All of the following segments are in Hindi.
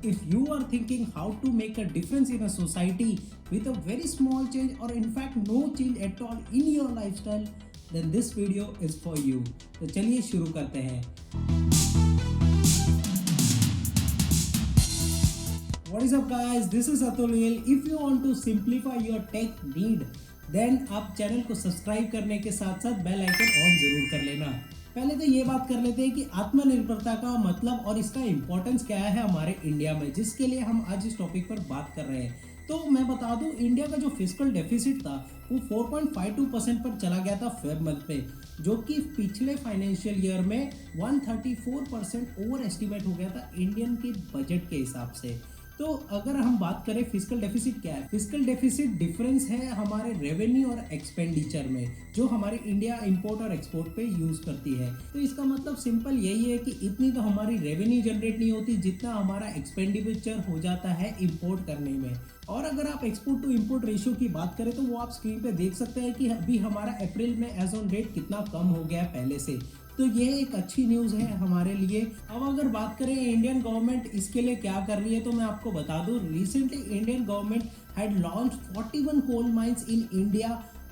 If you are thinking how to make a difference in a society with a very small change or in fact no change at all in your lifestyle, then this video is for you. तो चलिए शुरू करते हैं. What is up guys? This is Atul. If you want to simplify your tech need, then आप चैनल को सब्सक्राइब करने के साथ साथ बेल आइकन ऑन जरूर कर लेना. पहले तो ये बात कर लेते हैं कि आत्मनिर्भरता का मतलब और इसका इम्पोर्टेंस क्या है हमारे इंडिया में, जिसके लिए हम आज इस टॉपिक पर बात कर रहे हैं. तो मैं बता दूं, इंडिया का जो फिस्कल डेफिसिट था वो 4.52% पर चला गया था फेब मंथ में, जो कि पिछले फाइनेंशियल ईयर में 134% ओवर एस्टिमेट हो गया था इंडियन के बजट के हिसाब से. तो अगर हम बात करें फिस्कल डेफिसिट क्या है, फिस्कल डेफिसिट डिफरेंस है हमारे रेवेन्यू और एक्सपेंडिचर में, जो हमारे इंडिया इंपोर्ट और एक्सपोर्ट पे यूज करती है. तो इसका मतलब सिंपल यही है कि इतनी तो हमारी रेवेन्यू जनरेट नहीं होती जितना हमारा एक्सपेंडिचर हो जाता है इंपोर्ट करने में. और अगर आप एक्सपोर्ट टू इंपोर्ट रेशियो की बात करें तो वो आप स्क्रीन पे देख सकते हैं कि अभी हमारा अप्रैल में एज ऑन डेट कितना कम हो गया है पहले से. तो ये एक अच्छी न्यूज़ है हमारे लिए. अब अगर बात करें इंडियन गवर्नमेंट इसके लिए क्या कर रही है, तो मैं आपको बता दूं, recently Indian government had launch 41 coal mines in India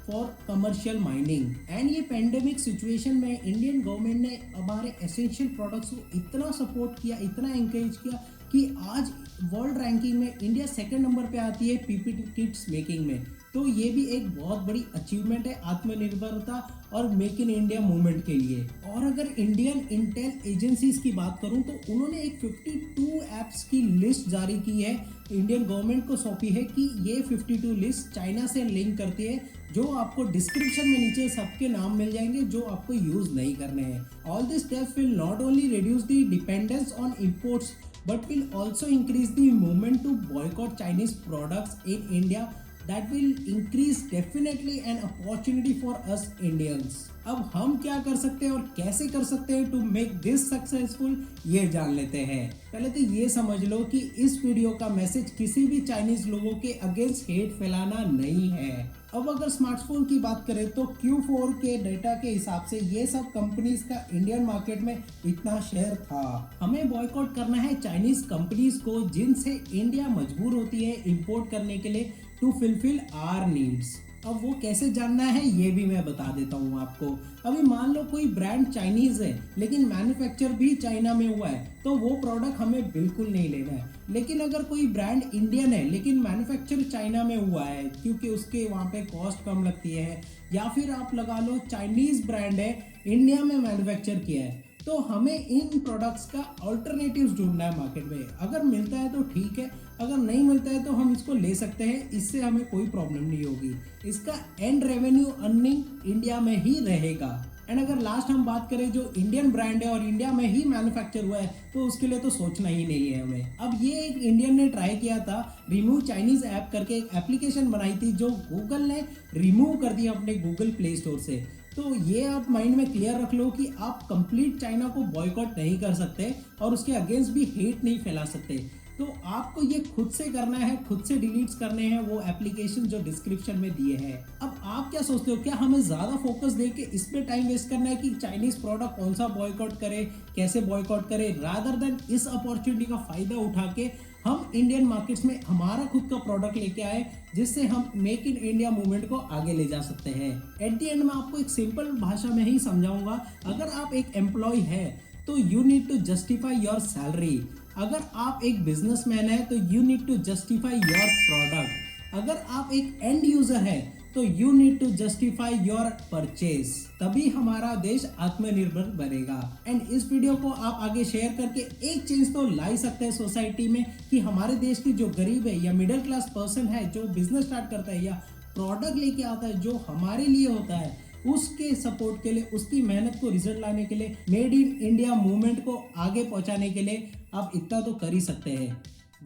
for commercial mining. And ये पेंडेमिक सिचुएशन में इंडियन गवर्नमेंट ने हमारे एसेंशियल प्रोडक्ट्स को इतना सपोर्ट किया, इतना इंकरेज किया कि आज वर्ल्ड रैंकिंग में इंडिया सेकंड नंबर पे आती है पीपीटी किट्स मेकिंग में. तो ये भी एक बहुत बड़ी अचीवमेंट है आत्मनिर्भरता और मेक इन इंडिया मूवमेंट के लिए. और अगर इंडियन इंटेल एजेंसीज की बात करूं तो उन्होंने एक 52 ऐप्स की लिस्ट जारी की है, इंडियन गवर्नमेंट को सौंपी है कि ये 52 लिस्ट चाइना से लिंक करती है, जो आपको डिस्क्रिप्शन में नीचे सबके नाम मिल जाएंगे जो आपको यूज नहीं करने हैं. All this steps will not only reduce the dependence on imports but will also increase the movement to boycott Chinese products in India. That will increase definitely an opportunity for us Indians. अब हम क्या कर सकते हैं और कैसे कर सकते हैं टू मेक दिस सक्सेसफुल, ये जान लेते हैं. पहले तो ये समझ लो कि इस वीडियो का मैसेज किसी भी चाइनीज लोगों के अगेंस्ट हेट फैलाना नहीं है. अब अगर स्मार्टफोन की बात करें तो Q4 के डेटा के हिसाब से ये सब कंपनीज का इंडियन मार्केट में इतना शेयर था. हमें बॉयकॉट करना है चाइनीज कंपनीज को जिनसे इंडिया मजबूर होती है इंपोर्ट करने के लिए टू फुलफिल आवर नीड्स. अब वो कैसे जानना है ये भी मैं बता देता हूँ आपको. अभी मान लो कोई ब्रांड चाइनीज है लेकिन मैन्युफैक्चर भी चाइना में हुआ है, तो वो प्रोडक्ट हमें बिल्कुल नहीं लेना है. लेकिन अगर कोई ब्रांड इंडियन है लेकिन मैन्युफैक्चर चाइना में हुआ है क्योंकि उसके वहाँ पे कॉस्ट कम लगती है, या फिर आप लगा लो चाइनीज ब्रांड है इंडिया में मैन्युफैक्चर किया है, तो हमें इन प्रोडक्ट्स का अल्टरनेटिव्स ढूंढना है मार्केट में. अगर मिलता है तो ठीक है, अगर नहीं मिलता है तो हम इसको ले सकते हैं, इससे हमें कोई प्रॉब्लम नहीं होगी. इसका एंड रेवेन्यू अर्निंग इंडिया में ही रहेगा. एंड अगर लास्ट हम बात करें जो इंडियन ब्रांड है और इंडिया में ही मैन्युफैक्चर हुआ है, तो उसके लिए तो सोचना ही नहीं है हमें. अब ये एक इंडियन ने ट्राई किया था, रिमूव चाइनीज ऐप करके एक एप्लीकेशन बनाई थी जो गूगल ने रिमूव कर दिया अपने गूगल प्ले स्टोर से. तो ये आप माइंड में क्लियर रख लो कि आप कंप्लीट चाइना को बॉयकॉट नहीं कर सकते और उसके अगेंस्ट भी हेट नहीं फैला सकते. तो आपको ये खुद से करना है, खुद से डिलीट करने हैं वो एप्लीकेशन जो डिस्क्रिप्शन में दिए हैं. अब आप क्या सोचते हो, क्या हमें ज्यादा फोकस दे के इस पे टाइम वेस्ट करना है कि चाइनीज प्रोडक्ट कौन सा बॉयकॉट करे, कैसे बॉयकॉट करे, रादर देन इस अपॉर्चुनिटी का फायदा उठा के हम इंडियन मार्केट्स में हमारा खुद का प्रोडक्ट लेके आए जिससे हम मेक इन इंडिया मूवमेंट को आगे ले जा सकते हैं. एट द एंड में आपको एक सिंपल भाषा में ही समझाऊंगा. अगर आप एक एम्प्लॉय है तो you need to justify your salary. अगर आप एक बिजनेसमैन है तो you need to justify your product. अगर आप एक एंड यूजर है तो you need to justify your purchase. तभी हमारा देश आत्मनिर्भर बनेगा. एंड इस वीडियो को आप आगे शेयर करके एक चेंज तो ला ही सकते हैं सोसाइटी में कि हमारे देश की जो गरीब है या मिडिल क्लास पर्सन है जो बिजनेस स्टार्ट करता है या प्रोडक्ट लेके आता है जो हमारे लिए होता है, उसके सपोर्ट के लिए, उसकी मेहनत को रिजल्ट लाने के लिए, मेड इन इंडिया मूवमेंट को आगे पहुंचाने के लिए आप इतना तो कर ही सकते हैं.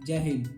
जय हिंद.